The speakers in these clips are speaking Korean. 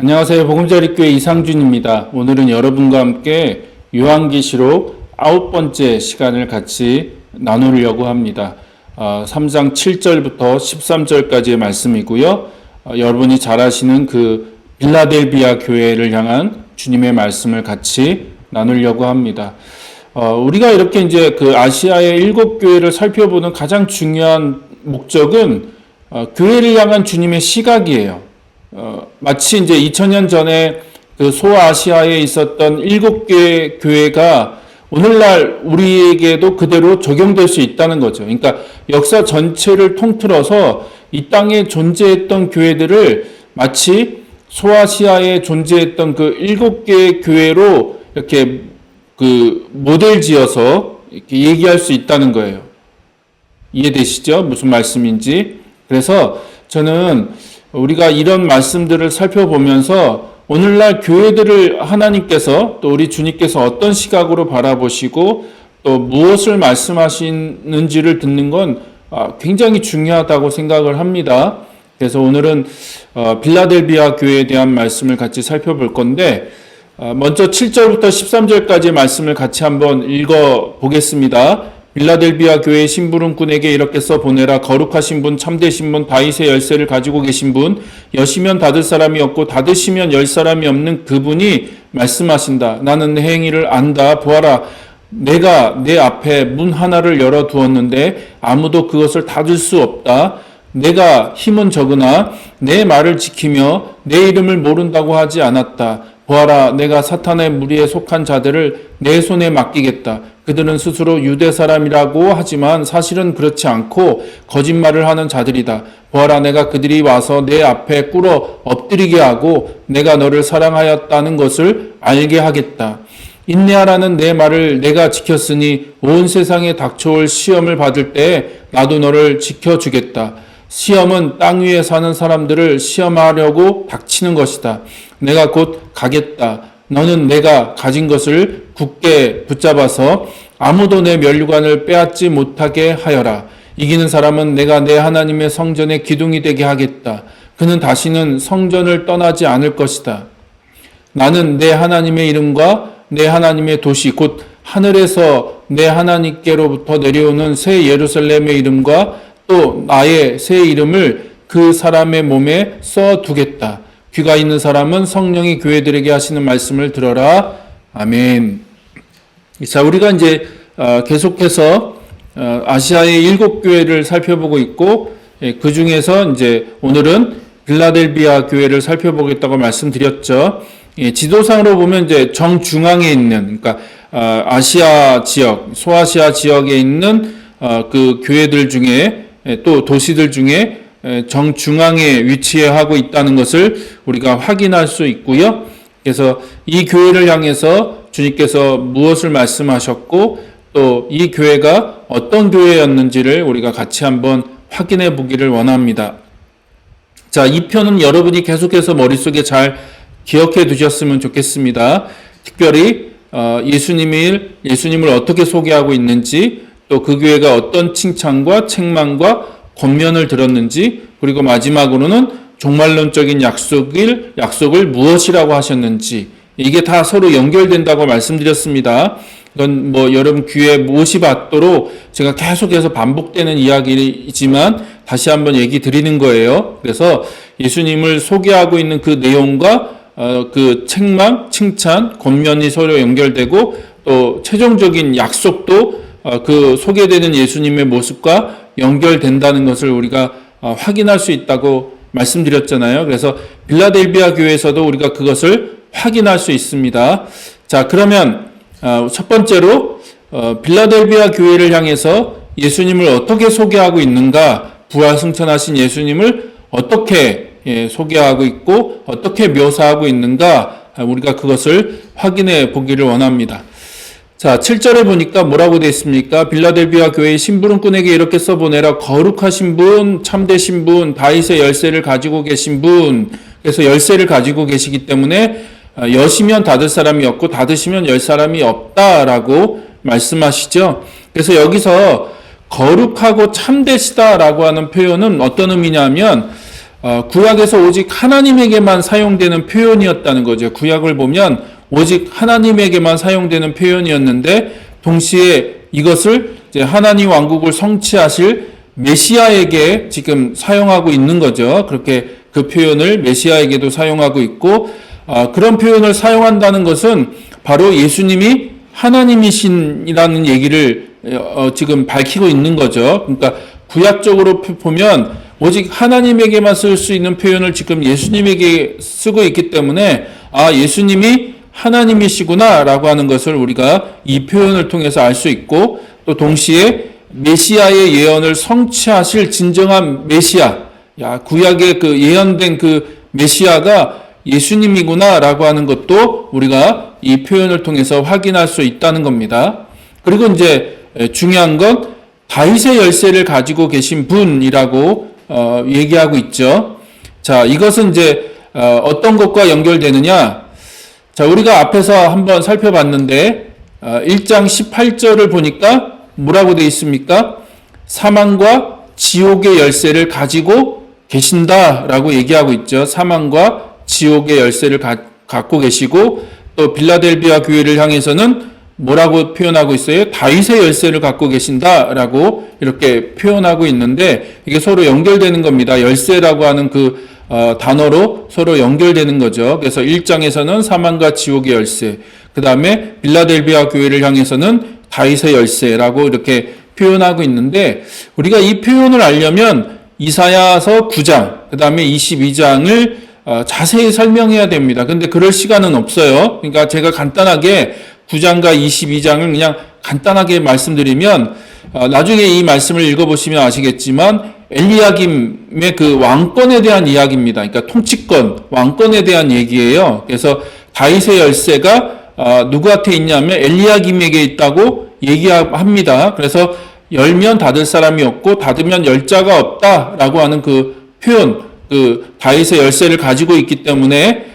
안녕하세요. 보금자리교회 이상준입니다. 오늘은 여러분과 함께 요한계시록 9번째 시간을 같이 나누려고 합니다. 3장 7절부터 13절까지의 말씀이고요. 여러분이 잘 아시는 그 빌라델비아 교회를 향한 주님의 말씀을 같이 나누려고 합니다. 우리가 이렇게 이제 그 아시아의 7교회를 살펴보는 가장 중요한 목적은 교회를 향한 주님의 시각이에요. 마치 이제 2000년 전에 그 소아시아에 있었던 7개의 교회가 오늘날 우리에게도 그대로 적용될 수 있다는 거죠. 그러니까 역사 전체를 통틀어서 이 땅에 존재했던 교회들을 마치 소아시아에 존재했던 그 7개의 교회로 이렇게 그 모델 지어서 이렇게 얘기할 수 있다는 거예요. 이해되시죠? 무슨 말씀인지. 그래서 저는 우리가 이런 말씀들을 살펴보면서 오늘날 교회들을 하나님께서 또 우리 주님께서 어떤 시각으로 바라보시고 또 무엇을 말씀하시는지를 듣는 건 굉장히 중요하다고 생각을 합니다. 그래서 오늘은 빌라델비아 교회에 대한 말씀을 같이 살펴볼 건데 먼저 7절부터 13절까지의 말씀을 같이 한번 읽어 보겠습니다. 빌라델비아 교회 심부름꾼에게 이렇게 써보내라. 거룩하신 분, 참되신 분, 다윗의 열쇠를 가지고 계신 분, 여시면 닫을 사람이 없고 닫으시면 열 사람이 없는 그분이 말씀하신다. 나는 내 행위를 안다. 보아라. 내가 내 앞에 문 하나를 열어두었는데 아무도 그것을 닫을 수 없다. 내가 힘은 적으나 내 말을 지키며 내 이름을 모른다고 하지 않았다. 보아라, 내가 사탄의 무리에 속한 자들을 내 손에 맡기겠다. 그들은 스스로 유대 사람이라고 하지만 사실은 그렇지 않고 거짓말을 하는 자들이다. 보아라, 내가 그들이 와서 내 앞에 꿇어 엎드리게 하고 내가 너를 사랑하였다는 것을 알게 하겠다. 인내하라는 내 말을 내가 지켰으니 온 세상에 닥쳐올 시험을 받을 때 나도 너를 지켜주겠다. 시험은 땅 위에 사는 사람들을 시험하려고 닥치는 것이다. 내가 곧 가겠다. 너는 내가 가진 것을 굳게 붙잡아서 아무도 내 면류관을 빼앗지 못하게 하여라. 이기는 사람은 내가 내 하나님의 성전의 기둥이 되게 하겠다. 그는 다시는 성전을 떠나지 않을 것이다. 나는 내 하나님의 이름과 내 하나님의 도시 곧 하늘에서 내 하나님께로부터 내려오는 새 예루살렘의 이름과 또 나의 새 이름을 그 사람의 몸에 써두겠다. 귀가 있는 사람은 성령이 교회들에게 하시는 말씀을 들어라. 아멘. 자, 우리가 이제 계속해서 아시아의 7교회를 살펴보고 있고 그 중에서 이제 오늘은 빌라델비아 교회를 살펴보겠다고 말씀드렸죠. 지도상으로 보면 이제 정중앙에 있는, 그러니까 아시아 지역, 소아시아 지역에 있는 그 교회들 중에 또 도시들 중에 정중앙에 위치하고 있다는 것을 우리가 확인할 수 있고요. 그래서 이 교회를 향해서 주님께서 무엇을 말씀하셨고 또 이 교회가 어떤 교회였는지를 우리가 같이 한번 확인해 보기를 원합니다. 자, 이 편은 여러분이 계속해서 머릿속에 잘 기억해 두셨으면 좋겠습니다. 특별히 예수님을 어떻게 소개하고 있는지 또 그 교회가 어떤 칭찬과 책망과 권면을 들었는지 그리고 마지막으로는 종말론적인 약속을 무엇이라고 하셨는지 이게 다 서로 연결된다고 말씀드렸습니다. 이건 여러분 귀에 못이 받도록 제가 계속해서 반복되는 이야기이지만 다시 한번 얘기 드리는 거예요. 그래서 예수님을 소개하고 있는 그 내용과 그 책망, 칭찬, 권면이 서로 연결되고 또 최종적인 약속도 그 소개되는 예수님의 모습과 연결된다는 것을 우리가 확인할 수 있다고 말씀드렸잖아요. 그래서 빌라델비아 교회에서도 우리가 그것을 확인할 수 있습니다. 자, 그러면 첫 번째로 빌라델비아 교회를 향해서 예수님을 어떻게 소개하고 있는가, 부활승천하신 예수님을 어떻게 소개하고 있고 어떻게 묘사하고 있는가, 우리가 그것을 확인해 보기를 원합니다. 자, 7절에 보니까 뭐라고 되어 있습니까? 빌라델비아 교회의 심부름꾼에게 이렇게 써보내라. 거룩하신 분, 참되신 분, 다윗의 열쇠를 가지고 계신 분. 그래서 열쇠를 가지고 계시기 때문에 여시면 닫을 사람이 없고 닫으시면 열 사람이 없다라고 말씀하시죠. 그래서 여기서 거룩하고 참되시다라고 하는 표현은 어떤 의미냐면 구약에서 오직 하나님에게만 사용되는 표현이었다는 거죠. 구약을 보면 오직 하나님에게만 사용되는 표현이었는데 동시에 이것을 이제 하나님 왕국을 성취하실 메시아에게 지금 사용하고 있는 거죠. 그렇게 그 표현을 메시아에게도 사용하고 있고, 그런 표현을 사용한다는 것은 바로 예수님이 하나님이신이라는 얘기를 지금 밝히고 있는 거죠. 그러니까 구약적으로 보면 오직 하나님에게만 쓸 수 있는 표현을 지금 예수님에게 쓰고 있기 때문에 예수님이 하나님이시구나 라고 하는 것을 우리가 이 표현을 통해서 알 수 있고, 또 동시에 메시아의 예언을 성취하실 진정한 메시아, 구약에 그 예언된 그 메시아가 예수님이구나 라고 하는 것도 우리가 이 표현을 통해서 확인할 수 있다는 겁니다. 그리고 이제 중요한 건 다윗의 열쇠를 가지고 계신 분이라고 얘기하고 있죠. 자, 이것은 이제 어떤 것과 연결되느냐? 자, 우리가 앞에서 한번 살펴봤는데 1장 18절을 보니까 뭐라고 되어 있습니까? 사망과 지옥의 열쇠를 가지고 계신다라고 얘기하고 있죠. 사망과 지옥의 열쇠를 갖고 계시고, 또 빌라델비아 교회를 향해서는 뭐라고 표현하고 있어요? 다윗의 열쇠를 갖고 계신다라고 이렇게 표현하고 있는데, 이게 서로 연결되는 겁니다. 열쇠라고 하는 그 단어로 서로 연결되는 거죠. 그래서 1장에서는 사망과 지옥의 열쇠, 그 다음에 빌라델비아 교회를 향해서는 다윗의 열쇠라고 이렇게 표현하고 있는데, 우리가 이 표현을 알려면 이사야서 9장, 그 다음에 22장을 자세히 설명해야 됩니다. 근데 그럴 시간은 없어요. 그러니까 제가 간단하게 9장과 22장을 그냥 간단하게 말씀드리면, 나중에 이 말씀을 읽어보시면 아시겠지만 엘리야김의 그 왕권에 대한 이야기입니다. 그러니까 통치권, 왕권에 대한 얘기예요. 그래서 다윗의 열쇠가 누구한테 있냐면 엘리야김에게 있다고 얘기합니다. 그래서 열면 닫을 사람이 없고 닫으면 열 자가 없다라고 하는 그 표현, 그 다윗의 열쇠를 가지고 있기 때문에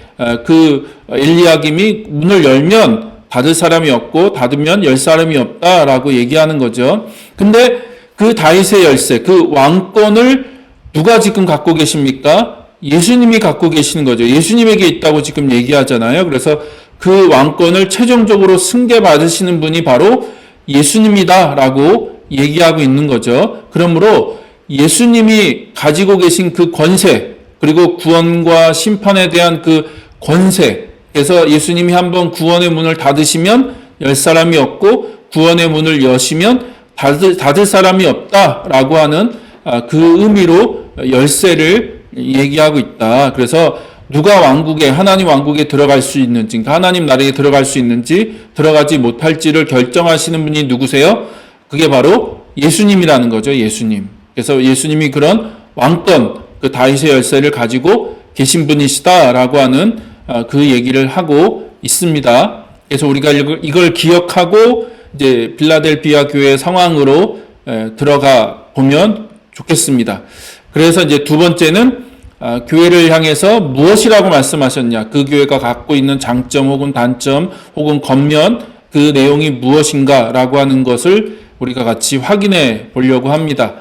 그 엘리야김이 문을 열면 닫을 사람이 없고 닫으면 열 사람이 없다라고 얘기하는 거죠. 근데 그 다윗의 열쇠, 그 왕권을 누가 지금 갖고 계십니까? 예수님이 갖고 계시는 거죠. 예수님에게 있다고 지금 얘기하잖아요. 그래서 그 왕권을 최종적으로 승계받으시는 분이 바로 예수님이다라고 얘기하고 있는 거죠. 그러므로 예수님이 가지고 계신 그 권세, 그리고 구원과 심판에 대한 그 권세, 그래서 예수님이 한번 구원의 문을 닫으시면 열 사람이 없고 구원의 문을 여시면 닫을 사람이 없다라고 하는 그 의미로 열쇠를 얘기하고 있다. 그래서 누가 왕국에, 하나님 왕국에 들어갈 수 있는지, 하나님 나라에 들어갈 수 있는지 들어가지 못할지를 결정하시는 분이 누구세요? 그게 바로 예수님이라는 거죠. 예수님. 그래서 예수님이 그런 왕권, 그 다윗의 열쇠를 가지고 계신 분이시다라고 하는 그 얘기를 하고 있습니다. 그래서 우리가 이걸 기억하고 이제 빌라델비아 교회 상황으로 들어가 보면 좋겠습니다. 그래서 이제 두 번째는 교회를 향해서 무엇이라고 말씀하셨냐, 그 교회가 갖고 있는 장점 혹은 단점 혹은 겉면, 그 내용이 무엇인가라고 하는 것을 우리가 같이 확인해 보려고 합니다.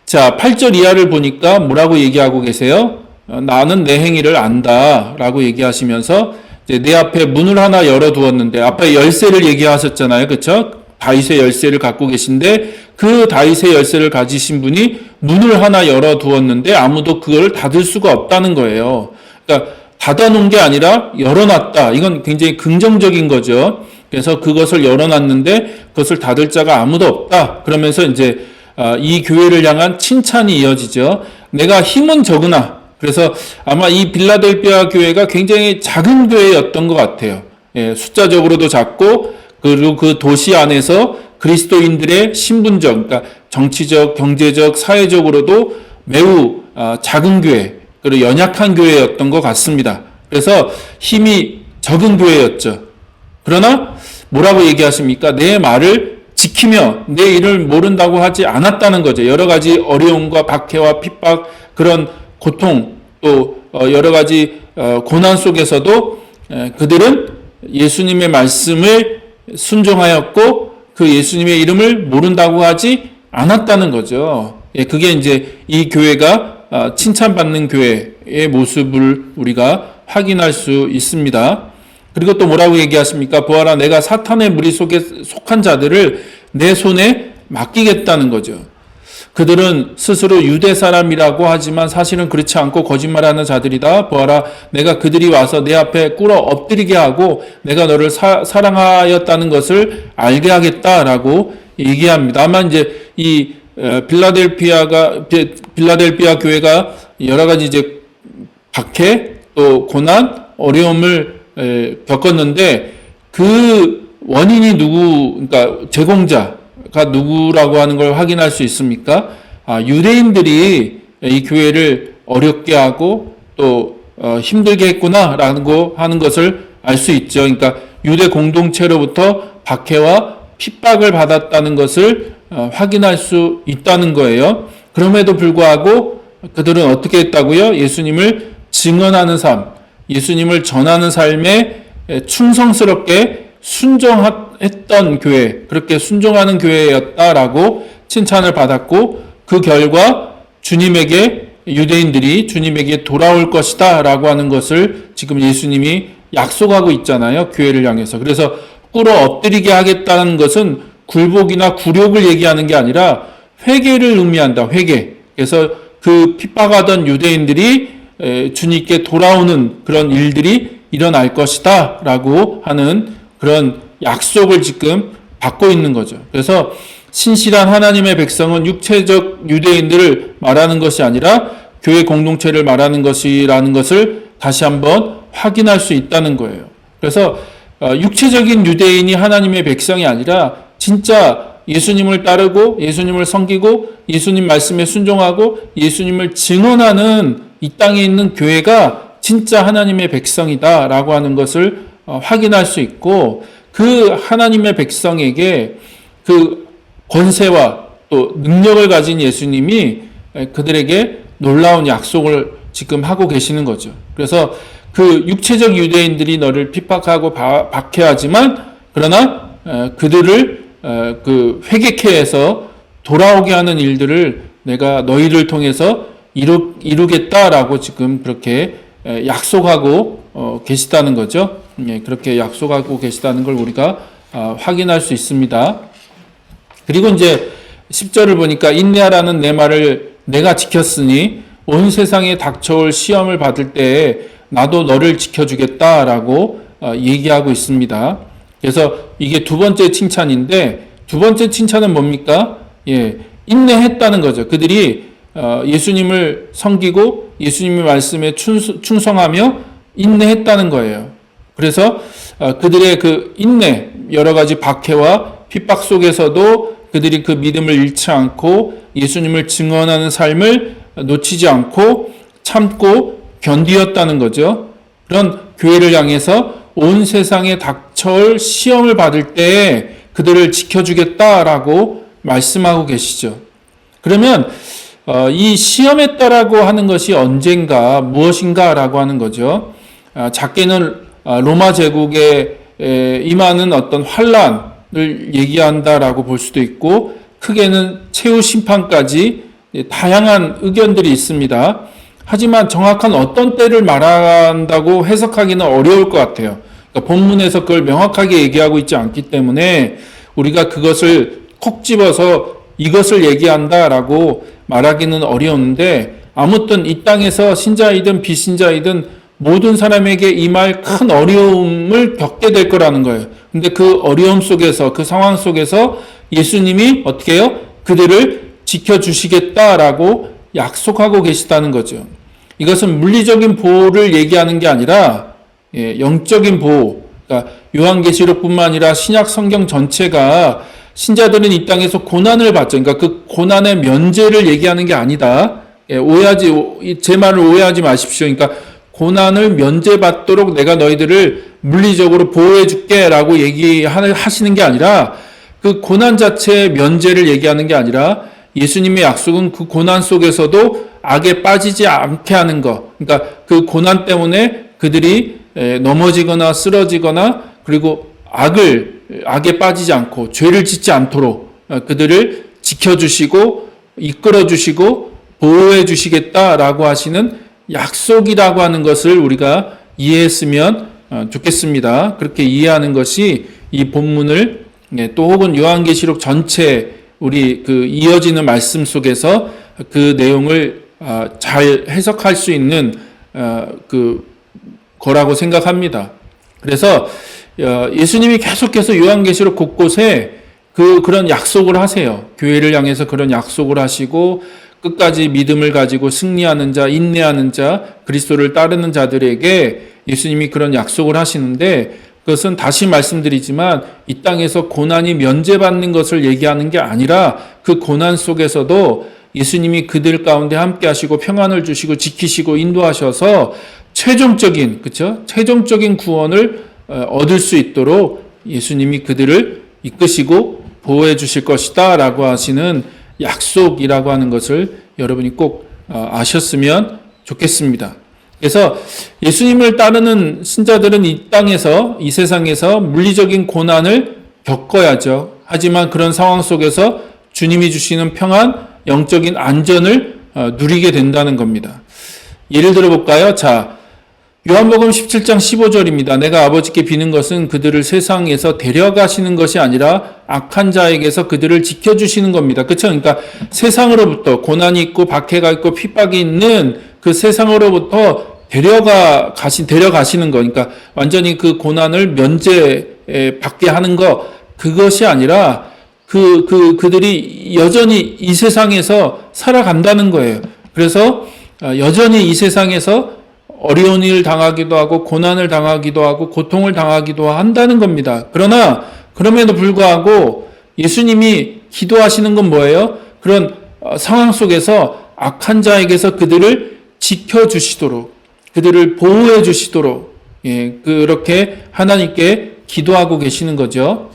자, 8절 이하를 보니까 뭐라고 얘기하고 계세요? 나는 내 행위를 안다 라고 얘기하시면서 이제 내 앞에 문을 하나 열어두었는데, 앞에 열쇠를 얘기하셨잖아요. 그쵸? 다윗의 열쇠를 갖고 계신데 그 다윗의 열쇠를 가지신 분이 문을 하나 열어두었는데 아무도 그걸 닫을 수가 없다는 거예요. 그러니까 닫아놓은 게 아니라 열어놨다. 이건 굉장히 긍정적인 거죠. 그래서 그것을 열어놨는데 그것을 닫을 자가 아무도 없다. 그러면서 이제 이 교회를 향한 칭찬이 이어지죠. 내가 힘은 적으나, 그래서 아마 이 빌라델비아 교회가 굉장히 작은 교회였던 것 같아요. 예, 숫자적으로도 작고, 그리고 그 도시 안에서 그리스도인들의 신분적, 그러니까 정치적, 경제적, 사회적으로도 매우 작은 교회, 그리고 연약한 교회였던 것 같습니다. 그래서 힘이 적은 교회였죠. 그러나 뭐라고 얘기하십니까? 내 말을 지키며 내 일을 모른다고 하지 않았다는 거죠. 여러 가지 어려움과 박해와 핍박, 그런 고통, 또 여러 가지 고난 속에서도 그들은 예수님의 말씀을 순종하였고 그 예수님의 이름을 모른다고 하지 않았다는 거죠. 그게 이제 이 교회가 칭찬받는 교회의 모습을 우리가 확인할 수 있습니다. 그리고 또 뭐라고 얘기하십니까? 보아라, 내가 사탄의 무리 속에 속한 자들을 내 손에 맡기겠다는 거죠. 그들은 스스로 유대 사람이라고 하지만 사실은 그렇지 않고 거짓말하는 자들이다. 보아라, 내가 그들이 와서 내 앞에 꿇어 엎드리게 하고 내가 너를 사랑하였다는 것을 알게 하겠다라고 얘기합니다. 아마 이제 이 빌라델피아 교회가 여러 가지 이제 박해 또 고난 어려움을 겪었는데 그 원인이 그러니까 제공자가 누구라고 하는 걸 확인할 수 있습니까? 유대인들이 이 교회를 어렵게 하고 또 힘들게 했구나라고 하는 것을 알 수 있죠. 그러니까 유대 공동체로부터 박해와 핍박을 받았다는 것을 확인할 수 있다는 거예요. 그럼에도 불구하고 그들은 어떻게 했다고요? 예수님을 증언하는 삶, 예수님을 전하는 삶에 충성스럽게 순종했던 교회, 그렇게 순종하는 교회였다라고 칭찬을 받았고 그 결과 유대인들이 주님에게 돌아올 것이다 라고 하는 것을 지금 예수님이 약속하고 있잖아요. 교회를 향해서. 그래서 꿇어 엎드리게 하겠다는 것은 굴복이나 굴욕을 얘기하는 게 아니라 회개를 의미한다. 회개. 그래서 그 핍박하던 유대인들이 주님께 돌아오는 그런 일들이 일어날 것이다 라고 하는 그런 약속을 지금 받고 있는 거죠. 그래서 신실한 하나님의 백성은 육체적 유대인들을 말하는 것이 아니라 교회 공동체를 말하는 것이라는 것을 다시 한번 확인할 수 있다는 거예요. 그래서 육체적인 유대인이 하나님의 백성이 아니라 진짜 예수님을 따르고 예수님을 섬기고 예수님 말씀에 순종하고 예수님을 증언하는 이 땅에 있는 교회가 진짜 하나님의 백성이다라고 하는 것을 확인할 수 있고 그 하나님의 백성에게 그 권세와 또 능력을 가진 예수님이 그들에게 놀라운 약속을 지금 하고 계시는 거죠. 그래서 그 육체적 유대인들이 너를 핍박하고 박해하지만 그러나 그들을 그 회개케 해서 돌아오게 하는 일들을 내가 너희를 통해서 이루겠다라고 지금 그렇게 약속하고 계시다는 거죠. 그렇게 약속하고 계시다는 걸 우리가 확인할 수 있습니다. 그리고 이제 10절을 보니까 인내하라는 내 말을 내가 지켰으니 온 세상에 닥쳐올 시험을 받을 때에 나도 너를 지켜주겠다라고 얘기하고 있습니다. 그래서 이게 두 번째 칭찬인데 두 번째 칭찬은 뭡니까? 인내했다는 거죠. 그들이 예수님을 섬기고 예수님의 말씀에 충성하며 인내했다는 거예요. 그래서 그들의 그 인내, 여러 가지 박해와 핍박 속에서도 그들이 그 믿음을 잃지 않고 예수님을 증언하는 삶을 놓치지 않고 참고 견디었다는 거죠. 그런 교회를 향해서 온 세상에 닥쳐올 시험을 받을 때에 그들을 지켜주겠다라고 말씀하고 계시죠. 그러면 이 시험했다라고 하는 것이 언젠가 무엇인가라고 하는 거죠. 작게는 로마 제국에 임하는 어떤 환란을 얘기한다라고 볼 수도 있고 크게는 최후 심판까지 다양한 의견들이 있습니다. 하지만 정확한 어떤 때를 말한다고 해석하기는 어려울 것 같아요. 그러니까 본문에서 그걸 명확하게 얘기하고 있지 않기 때문에 우리가 그것을 콕 집어서 이것을 얘기한다라고 말하기는 어려운데 아무튼 이 땅에서 신자이든 비신자이든 모든 사람에게 임할 큰 어려움을 겪게 될 거라는 거예요. 근데 그 어려움 속에서 그 상황 속에서 예수님이 어떻게 해요? 그들을 지켜주시겠다라고 약속하고 계시다는 거죠. 이것은 물리적인 보호를 얘기하는 게 아니라 영적인 보호. 그러니까 요한계시록뿐만 아니라 신약 성경 전체가 신자들은 이 땅에서 고난을 받죠. 그러니까 그 고난의 면제를 얘기하는 게 아니다. 제 말을 오해하지 마십시오. 그러니까 고난을 면제받도록 내가 너희들을 물리적으로 보호해 줄게 라고 얘기하시는 게 아니라 그 고난 자체의 면제를 얘기하는 게 아니라 예수님의 약속은 그 고난 속에서도 악에 빠지지 않게 하는 것. 그러니까 그 고난 때문에 그들이 넘어지거나 쓰러지거나 그리고 악에 빠지지 않고 죄를 짓지 않도록 그들을 지켜주시고 이끌어주시고 보호해 주시겠다라고 하시는 약속이라고 하는 것을 우리가 이해했으면 좋겠습니다. 그렇게 이해하는 것이 이 본문을 또 혹은 요한계시록 전체 우리 그 이어지는 말씀 속에서 그 내용을 잘 해석할 수 있는 그 거라고 생각합니다. 그래서 예수님이 계속해서 요한계시록 곳곳에 그런 약속을 하세요. 교회를 향해서 그런 약속을 하시고 끝까지 믿음을 가지고 승리하는 자, 인내하는 자, 그리스도를 따르는 자들에게 예수님이 그런 약속을 하시는데 그것은 다시 말씀드리지만 이 땅에서 고난이 면제받는 것을 얘기하는 게 아니라 그 고난 속에서도 예수님이 그들 가운데 함께 하시고 평안을 주시고 지키시고 인도하셔서 최종적인 구원을 얻을 수 있도록 예수님이 그들을 이끄시고 보호해 주실 것이다 라고 하시는 약속이라고 하는 것을 여러분이 꼭 아셨으면 좋겠습니다. 그래서 예수님을 따르는 신자들은 이 땅에서, 이 세상에서 물리적인 고난을 겪어야죠. 하지만 그런 상황 속에서 주님이 주시는 평안, 영적인 안전을 누리게 된다는 겁니다. 예를 들어 볼까요? 자, 요한복음 17장 15절입니다. 내가 아버지께 비는 것은 그들을 세상에서 데려가시는 것이 아니라 악한 자에게서 그들을 지켜주시는 겁니다. 그렇죠? 그러니까 세상으로부터 고난이 있고 박해가 있고 핍박이 있는 그 세상으로부터 데려가시는 거. 그러니까 완전히 그 고난을 면제받게 하는 거. 그것이 아니라 그들이 여전히 이 세상에서 살아간다는 거예요. 그래서 여전히 이 세상에서 어려운 일 당하기도 하고 고난을 당하기도 하고 고통을 당하기도 한다는 겁니다. 그러나 그럼에도 불구하고 예수님이 기도하시는 건 뭐예요? 그런 상황 속에서 악한 자에게서 그들을 지켜주시도록, 그들을 보호해 주시도록 그렇게 하나님께 기도하고 계시는 거죠.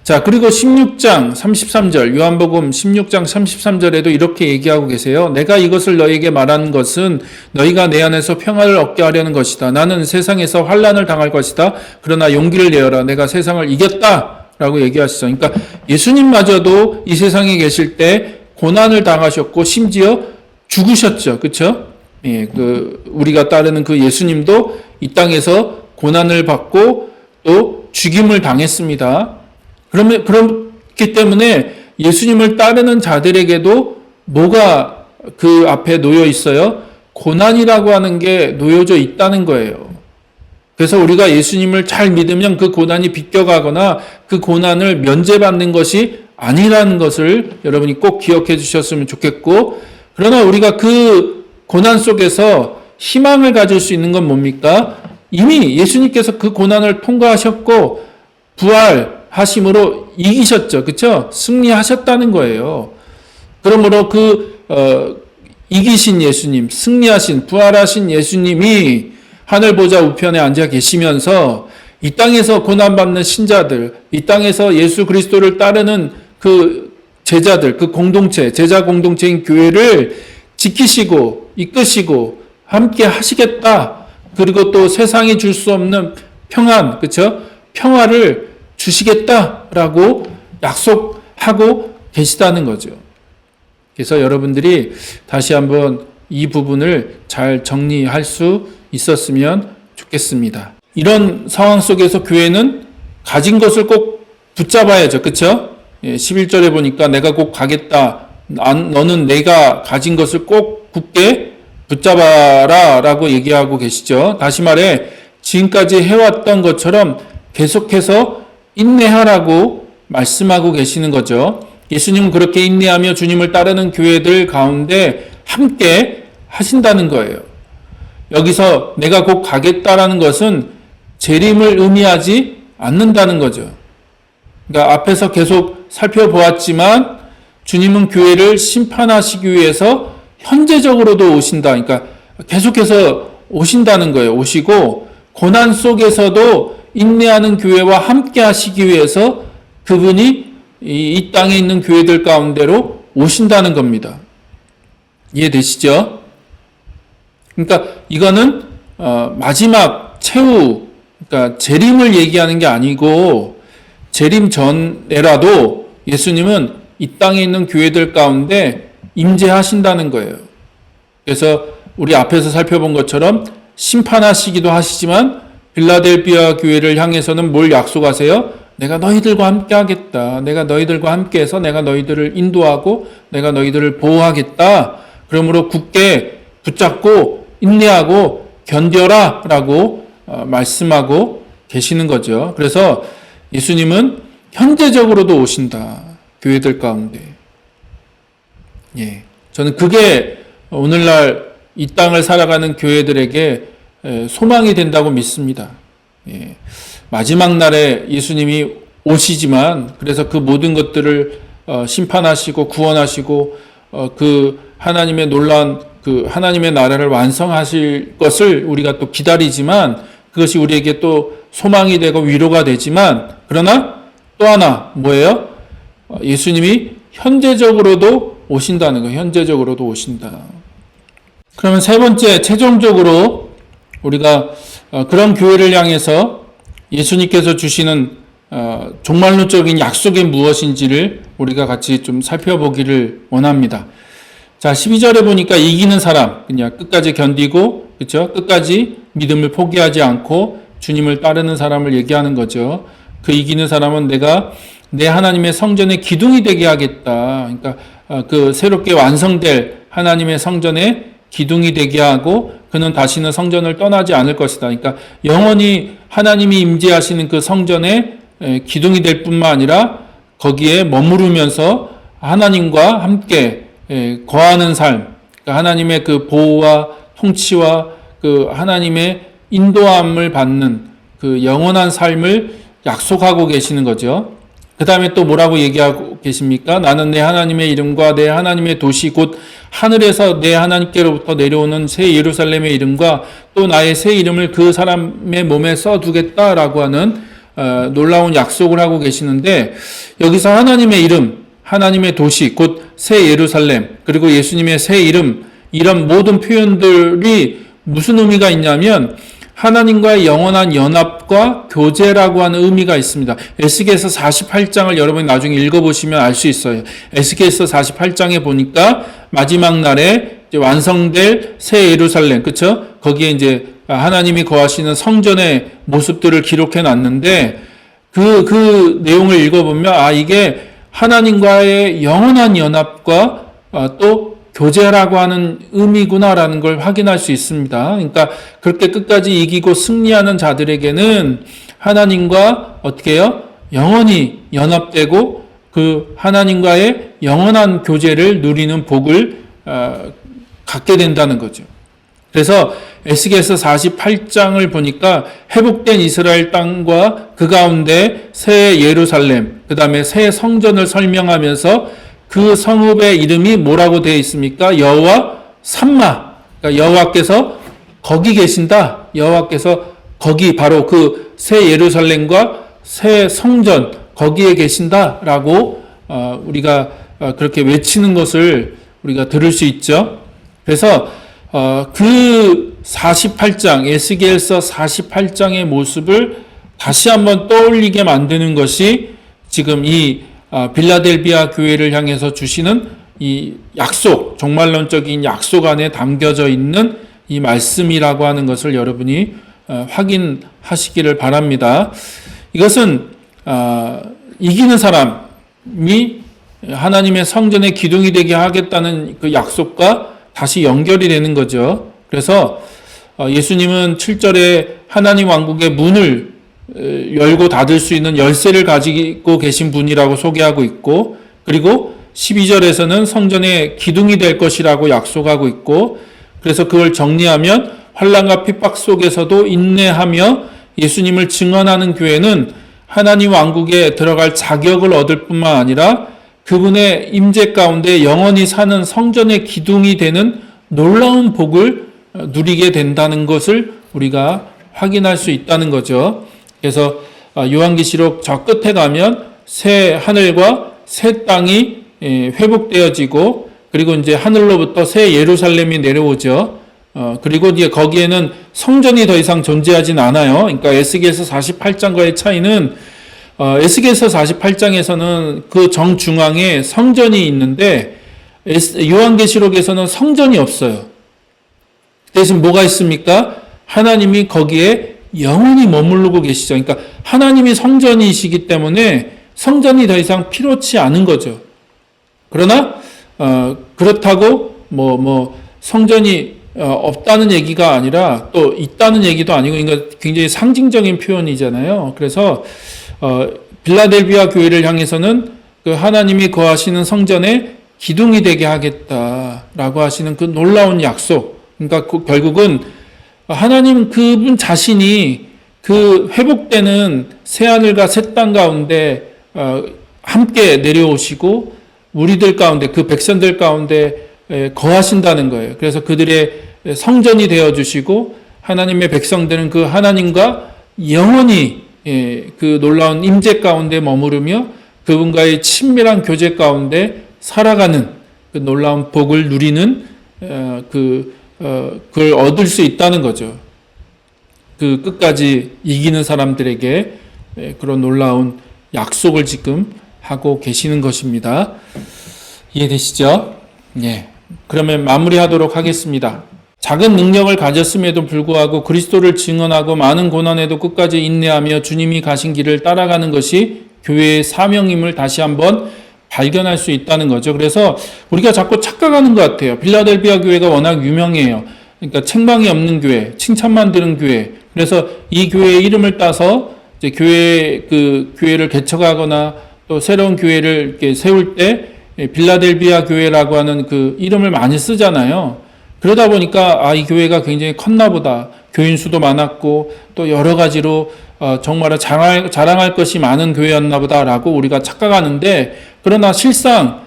자, 그리고 16장 33절, 요한복음 16장 33절에도 이렇게 얘기하고 계세요. 내가 이것을 너희에게 말하는 것은 너희가 내 안에서 평화를 얻게 하려는 것이다. 나는 세상에서 환난을 당할 것이다. 그러나 용기를 내어라. 내가 세상을 이겼다. 라고 얘기하시죠. 그러니까 예수님마저도 이 세상에 계실 때 고난을 당하셨고 심지어 죽으셨죠. 그렇죠? 우리가 따르는 그 예수님도 이 땅에서 고난을 받고 또 죽임을 당했습니다. 그렇기 때문에 예수님을 따르는 자들에게도 뭐가 그 앞에 놓여 있어요? 고난이라고 하는 게 놓여져 있다는 거예요. 그래서 우리가 예수님을 잘 믿으면 그 고난이 비껴가거나 그 고난을 면제받는 것이 아니라는 것을 여러분이 꼭 기억해 주셨으면 좋겠고, 그러나 우리가 그 고난 속에서 희망을 가질 수 있는 건 뭡니까? 이미 예수님께서 그 고난을 통과하셨고 부활하심으로 이기셨죠. 그렇죠? 승리하셨다는 거예요. 그러므로 이기신 예수님, 승리하신, 부활하신 예수님이 하늘 보좌 우편에 앉아 계시면서 이 땅에서 고난받는 신자들, 이 땅에서 예수 그리스도를 따르는 그 제자들, 그 공동체, 제자 공동체인 교회를 지키시고 이끄시고 함께 하시겠다. 그리고 또 세상이 줄 수 없는 평안, 그렇죠? 평화를 주시겠다라고 약속하고 계시다는 거죠. 그래서 여러분들이 다시 한번 이 부분을 잘 정리할 수 있었으면 좋겠습니다. 이런 상황 속에서 교회는 가진 것을 꼭 붙잡아야죠. 그렇죠? 11절에 보니까 내가 꼭 가겠다. 너는 내가 가진 것을 꼭 굳게 붙잡아라 라고 얘기하고 계시죠. 다시 말해 지금까지 해왔던 것처럼 계속해서 인내하라고 말씀하고 계시는 거죠. 예수님은 그렇게 인내하며 주님을 따르는 교회들 가운데 함께 하신다는 거예요. 여기서 내가 곧 가겠다라는 것은 재림을 의미하지 않는다는 거죠. 그러니까 앞에서 계속 살펴보았지만 주님은 교회를 심판하시기 위해서 현재적으로도 오신다. 그러니까 계속해서 오신다는 거예요. 오시고 고난 속에서도 인내하는 교회와 함께 하시기 위해서 그분이 이 땅에 있는 교회들 가운데로 오신다는 겁니다. 이해되시죠? 그러니까 이거는 마지막 최후, 그러니까 재림을 얘기하는 게 아니고 재림 전에라도 예수님은 이 땅에 있는 교회들 가운데 임재하신다는 거예요. 그래서 우리 앞에서 살펴본 것처럼 심판하시기도 하시지만 빌라델비아 교회를 향해서는 뭘 약속하세요? 내가 너희들과 함께 하겠다. 내가 너희들과 함께해서 내가 너희들을 인도하고 내가 너희들을 보호하겠다. 그러므로 굳게 붙잡고 인내하고 견뎌라 라고 말씀하고 계시는 거죠. 그래서 예수님은 현재적으로도 오신다. 교회들 가운데. 예. 저는 그게 오늘날 이 땅을 살아가는 교회들에게 소망이 된다고 믿습니다. 예. 마지막 날에 예수님이 오시지만 그래서 그 모든 것들을 심판하시고 구원하시고 그 하나님의 놀라운 그 하나님의 나라를 완성하실 것을 우리가 또 기다리지만 그것이 우리에게 또 소망이 되고 위로가 되지만 그러나 또 하나 뭐예요? 예수님이 현재적으로도 오신다는 거예요. 현재적으로도 오신다. 그러면 세 번째 최종적으로 우리가 그런 교회를 향해서 예수님께서 주시는 종말론적인 약속이 무엇인지를 우리가 같이 좀 살펴보기를 원합니다. 자, 12절에 보니까 이기는 사람, 그냥 끝까지 견디고, 그렇죠? 끝까지 믿음을 포기하지 않고 주님을 따르는 사람을 얘기하는 거죠. 그 이기는 사람은 내가 내 하나님의 성전의 기둥이 되게 하겠다. 그러니까 그 새롭게 완성될 하나님의 성전의 기둥이 되게 하고 그는 다시는 성전을 떠나지 않을 것이다. 그러니까 영원히 하나님이 임재하시는 그 성전의 기둥이 될 뿐만 아니라 거기에 머무르면서 하나님과 함께 거하는 삶, 그러니까 하나님의 그 보호와 통치와 그 하나님의 인도함을 받는 그 영원한 삶을 약속하고 계시는 거죠. 그 다음에 또 뭐라고 얘기하고 계십니까? 나는 내 하나님의 이름과 내 하나님의 도시 곧 하늘에서 내 하나님께로부터 내려오는 새 예루살렘의 이름과 또 나의 새 이름을 그 사람의 몸에 써두겠다라고 하는 놀라운 약속을 하고 계시는데 여기서 하나님의 이름, 하나님의 도시 곧 새 예루살렘 그리고 예수님의 새 이름 이런 모든 표현들이 무슨 의미가 있냐면 하나님과의 영원한 연합과 교제라고 하는 의미가 있습니다. 에스겔서 48장을 여러분이 나중에 읽어보시면 알 수 있어요. 에스겔서 48장에 보니까 마지막 날에 이제 완성될 새 예루살렘, 그렇죠? 거기에 이제 하나님이 거하시는 성전의 모습들을 기록해 놨는데 그 내용을 읽어보면 이게 하나님과의 영원한 연합과 또 교제라고 하는 의미구나라는 걸 확인할 수 있습니다. 그러니까 그렇게 끝까지 이기고 승리하는 자들에게는 하나님과 어떻게 해요? 영원히 연합되고 그 하나님과의 영원한 교제를 누리는 복을 갖게 된다는 거죠. 그래서 에스겔서 48장을 보니까 회복된 이스라엘 땅과 그 가운데 새 예루살렘, 그 다음에 새 성전을 설명하면서 그 성읍의 이름이 뭐라고 되어 있습니까? 여호와 삼마. 그러니까 여호와께서 거기 계신다. 여호와께서 거기 바로 그 새 예루살렘과 새 성전 거기에 계신다라고 우리가 그렇게 외치는 것을 우리가 들을 수 있죠. 그래서 그 48장 에스겔서 48장의 모습을 다시 한번 떠올리게 만드는 것이 지금 이 빌라델비아 교회를 향해서 주시는 이 약속, 종말론적인 약속 안에 담겨져 있는 이 말씀이라고 하는 것을 여러분이 확인하시기를 바랍니다. 이것은 이기는 사람이 하나님의 성전의 기둥이 되게 하겠다는 그 약속과 다시 연결이 되는 거죠. 그래서 예수님은 7절에 하나님 왕국의 문을 열고 닫을 수 있는 열쇠를 가지고 계신 분이라고 소개하고 있고 그리고 12절에서는 성전의 기둥이 될 것이라고 약속하고 있고 그래서 그걸 정리하면 환난과 핍박 속에서도 인내하며 예수님을 증언하는 교회는 하나님 왕국에 들어갈 자격을 얻을 뿐만 아니라 그분의 임재 가운데 영원히 사는 성전의 기둥이 되는 놀라운 복을 누리게 된다는 것을 우리가 확인할 수 있다는 거죠. 그래서 요한계시록 저 끝에 가면 새 하늘과 새 땅이 회복되어지고 그리고 이제 하늘로부터 새 예루살렘이 내려오죠. 그리고 이제 거기에는 성전이 더 이상 존재하진 않아요. 그러니까 에스겔서 48장과의 차이는 에스겔서 48장에서는 그 정중앙에 성전이 있는데 요한계시록에서는 성전이 없어요. 대신 뭐가 있습니까? 하나님이 거기에 영원히 머무르고 계시죠. 그러니까 하나님이 성전이시기 때문에 성전이 더 이상 필요치 않은 거죠. 그러나 그렇다고 성전이 없다는 얘기가 아니라 또 있다는 얘기도 아니고, 그러니까 굉장히 상징적인 표현이잖아요. 그래서 빌라델비아 교회를 향해서는 그 하나님이 거하시는 성전에 기둥이 되게 하겠다라고 하시는 그 놀라운 약속. 그러니까 결국은 하나님 그분 자신이 그 회복되는 새하늘과 새 땅 가운데 함께 내려오시고 우리들 가운데, 그 백성들 가운데 거하신다는 거예요. 그래서 그들의 성전이 되어주시고 하나님의 백성들은 그 하나님과 영원히 그 놀라운 임재 가운데 머무르며 그분과의 친밀한 교제 가운데 살아가는 그 놀라운 복을 누리는 그걸 얻을 수 있다는 거죠. 그 끝까지 이기는 사람들에게 그런 놀라운 약속을 지금 하고 계시는 것입니다. 이해되시죠? 예. 그러면 마무리하도록 하겠습니다. 작은 능력을 가졌음에도 불구하고 그리스도를 증언하고 많은 고난에도 끝까지 인내하며 주님이 가신 길을 따라가는 것이 교회의 사명임을 다시 한번 발견할 수 있다는 거죠. 그래서 우리가 자꾸 착각하는 것 같아요. 빌라델비아 교회가 워낙 유명해요. 그러니까 책망이 없는 교회, 칭찬만 들은 교회. 그래서 이 교회의 이름을 따서 이제 교회를 개척하거나 또 새로운 교회를 이렇게 세울 때 빌라델비아 교회라고 하는 그 이름을 많이 쓰잖아요. 그러다 보니까 이 교회가 굉장히 컸나 보다. 교인 수도 많았고 또 여러 가지로 정말 자랑할 것이 많은 교회였나 보다라고 우리가 착각하는데, 그러나 실상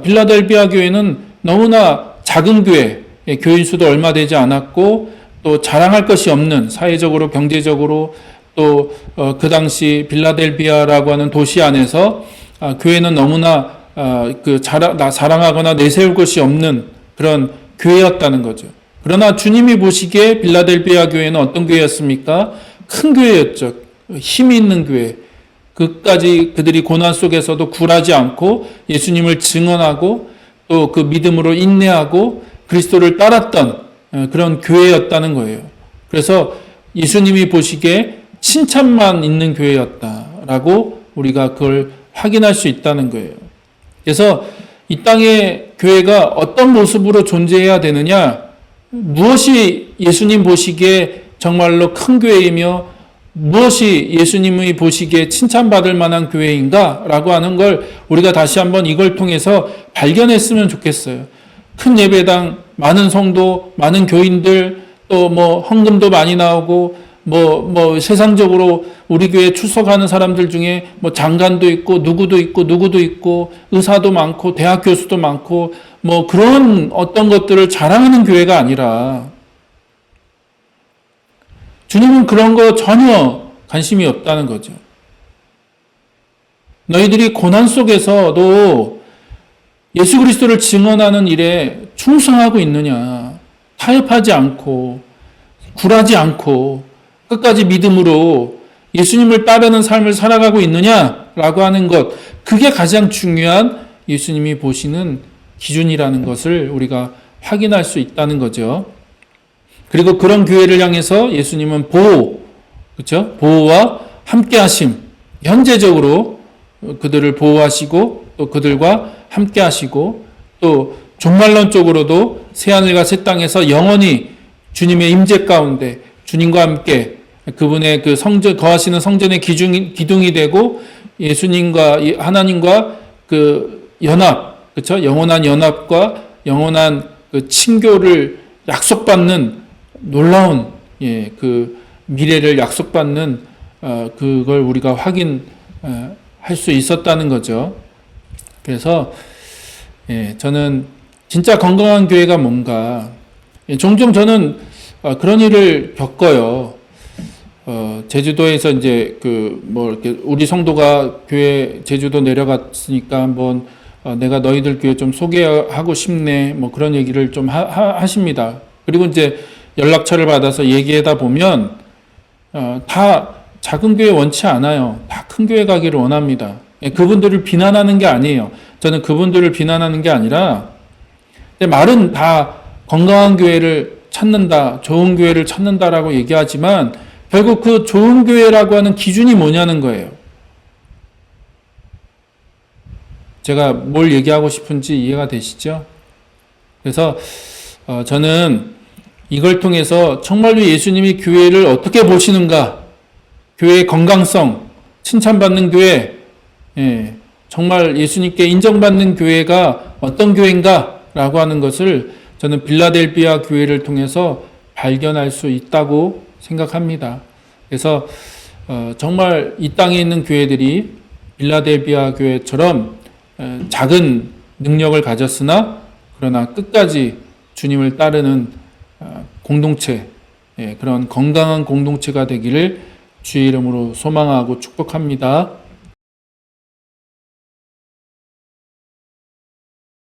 빌라델비아 교회는 너무나 작은 교회, 교인 수도 얼마 되지 않았고 또 자랑할 것이 없는, 사회적으로 경제적으로 또 그 당시 빌라델비아라고 하는 도시 안에서 교회는 너무나 자랑하거나 내세울 것이 없는 그런 교회였다는 거죠. 그러나 주님이 보시기에 빌라델비아 교회는 어떤 교회였습니까? 큰 교회였죠. 힘이 있는 교회. 끝까지 그들이 고난 속에서도 굴하지 않고 예수님을 증언하고 또 그 믿음으로 인내하고 그리스도를 따랐던 그런 교회였다는 거예요. 그래서 예수님이 보시기에 칭찬만 있는 교회였다라고 우리가 그걸 확인할 수 있다는 거예요. 그래서 이 땅의 교회가 어떤 모습으로 존재해야 되느냐, 무엇이 예수님 보시기에 정말로 큰 교회이며 무엇이 예수님이 보시기에 칭찬받을 만한 교회인가 라고 하는 걸 우리가 다시 한번 이걸 통해서 발견했으면 좋겠어요. 큰 예배당, 많은 성도, 많은 교인들, 또 헌금도 많이 나오고 세상적으로 우리 교회에 출석하는 사람들 중에 장관도 있고 누구도 있고 의사도 많고 대학 교수도 많고 그런 어떤 것들을 자랑하는 교회가 아니라, 주님은 그런 거 전혀 관심이 없다는 거죠. 너희들이 고난 속에서도 예수 그리스도를 증언하는 일에 충성하고 있느냐, 타협하지 않고 굴하지 않고 끝까지 믿음으로 예수님을 따르는 삶을 살아가고 있느냐라고 하는 것, 그게 가장 중요한 예수님이 보시는 기준이라는 것을 우리가 확인할 수 있다는 거죠. 그리고 그런 교회를 향해서 예수님은 그렇죠? 보호와 함께하심, 현재적으로 그들을 보호하시고 또 그들과 함께하시고 또 종말론적으로도 새하늘과 새 땅에서 영원히 주님의 임재 가운데 주님과 함께 그분의 그 성전, 거하시는 성전의 기둥이 되고 예수님과 하나님과 그 연합, 그렇죠? 영원한 연합과 영원한 그 친교를 약속받는 놀라운 그 미래를 약속받는 그걸 우리가 확인할 수 있었다는 거죠. 그래서 저는 진짜 건강한 교회가 뭔가, 종종 저는 그런 일을 겪어요. 제주도에서 이제 이렇게 우리 성도가 교회 제주도 내려갔으니까 한번 내가 너희들 교회 좀 소개하고 싶네, 그런 얘기를 좀 하십니다. 그리고 이제 연락처를 받아서 얘기하다 보면 다 작은 교회 원치 않아요. 다 큰 교회 가기를 원합니다. 그분들을 비난하는 게 아니에요. 저는 그분들을 비난하는 게 아니라 근데 말은 다 건강한 교회를 찾는다, 좋은 교회를 찾는다라고 얘기하지만 결국 그 좋은 교회라고 하는 기준이 뭐냐는 거예요. 제가 뭘 얘기하고 싶은지 이해가 되시죠? 그래서 저는 이걸 통해서 정말로 예수님이 교회를 어떻게 보시는가, 교회의 건강성, 칭찬받는 교회, 정말 예수님께 인정받는 교회가 어떤 교회인가 라고 하는 것을 저는 빌라델비아 교회를 통해서 발견할 수 있다고 생각합니다. 그래서 정말 이 땅에 있는 교회들이 빌라델비아 교회처럼 작은 능력을 가졌으나 그러나 끝까지 주님을 따르는 공동체, 그런 건강한 공동체가 되기를 주의 이름으로 소망하고 축복합니다.